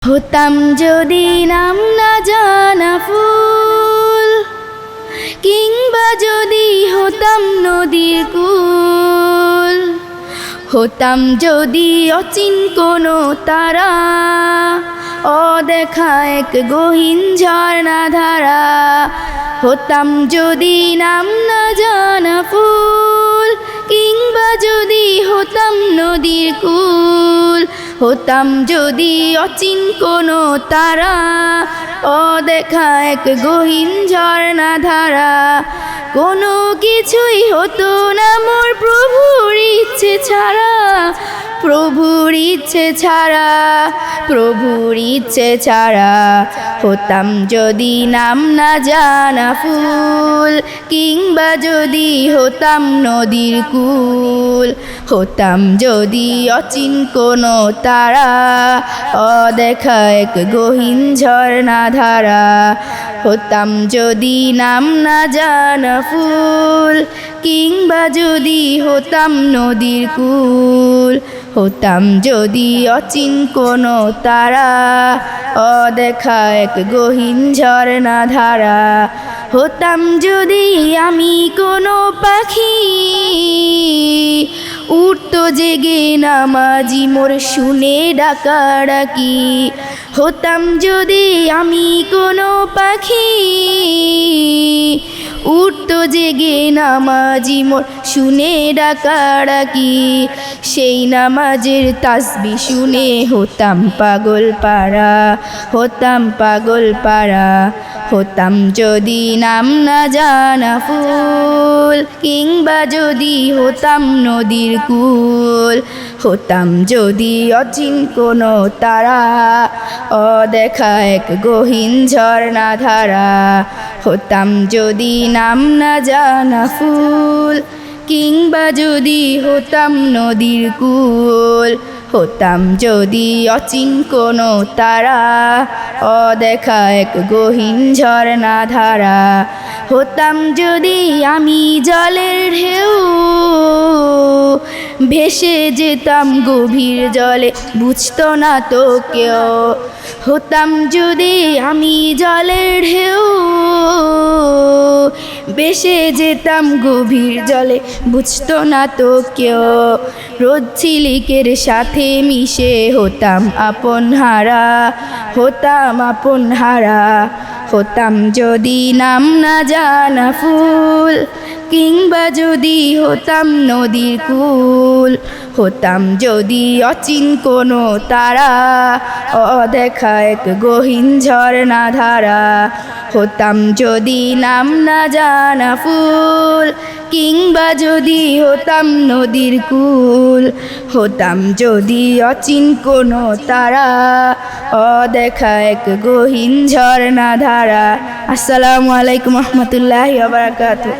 হতাম যদি নাম না জানা ফুল, কিংবা যদি হতাম নদীর কূল, হতাম যদি অচিন কোনো তারা, অদেখা এক গহীন ঝর্ণা ধারা। হতাম যদি নাম না জানা ফুল, কিংবা যদি হতাম নদীর কূল, হতাম যদি অচিন কোনো তারা, অদেখা এক গহীন ঝর্ণা ধারা। কোনো কিছুই হতো না মোর প্রভুর ইচ্ছে ছাড়া, প্রভুর ইচ্ছে ছাড়া, প্রভুর ইচ্ছে ছাড়া। হতাম যদি নাম না জানা ফুল, কিংবা যদি হতাম নদীর কূল, হতাম যদি অচিন কোনো তারা, অদেখা এক গহীন ঝর্ণা ধারা। হতাম যদি নাম না জানা ফুল, কিংবা যদি হতাম নদীর কূল, হতাম যদি অচিন কোনো তারা, অদেখা এক গহীন ঝর্ণা ধারা। হতাম যদি আমি কোনো পাখি, উঠতো জেগে নামাজি মোর শুনে ডাকাডাকি। হতাম যদি আমি কোনো পাখি, উঠতো জেগে নামাজি মোর শুনে ডাকাডাকি। সেই নামাজের তাসবিহ শুনে হতাম পাগল পারা, হতাম পাগল পারা। হতাম যদি নাম না জানা ফুল, কিংবা যদি হতাম নদীর কূল, হতাম যদি অচিন কোনো তারা, অদেখা এক গহীন ঝর্ণা ধারা। হতাম যদি নাম না জানা ফুল, কিংবা যদি হতাম নদীর কূল, হতাম যদি অচিন কোনো তারা, অদেখা এক গহীন ঝর্ণা ধারা। হতাম যদি আমি জলের ঢেউ, ভেসে যেতাম গভীর জলে, বুঝতো না তো কেউ। হতাম যদি আমি জলের ঢেউ, ভেসে যেতাম গভীর জলে, বুঝতো না তো কেউ। রোদ ঝিলিকের সাথে মিশে হতাম আপন হারা, হতাম আপন হারা। হতাম যদি নাম না জানা ফুল, কিংবা যদি হতাম নদীর কূল, হতাম যদি অচিন কোনো তারা, অদেখা এক গহীন ঝর্ণা ধারা। হতাম যদি নাম না জানা ফুল, কিংবা যদি হতাম নদীর কূল, হতাম যদি অচিন কোনো তারা, অদেখা এক গহীন ঝর্ণা ধারা। আসসালামু আলাইকুম রহমতুল্লাহি ওয়া বারাকাতুহু।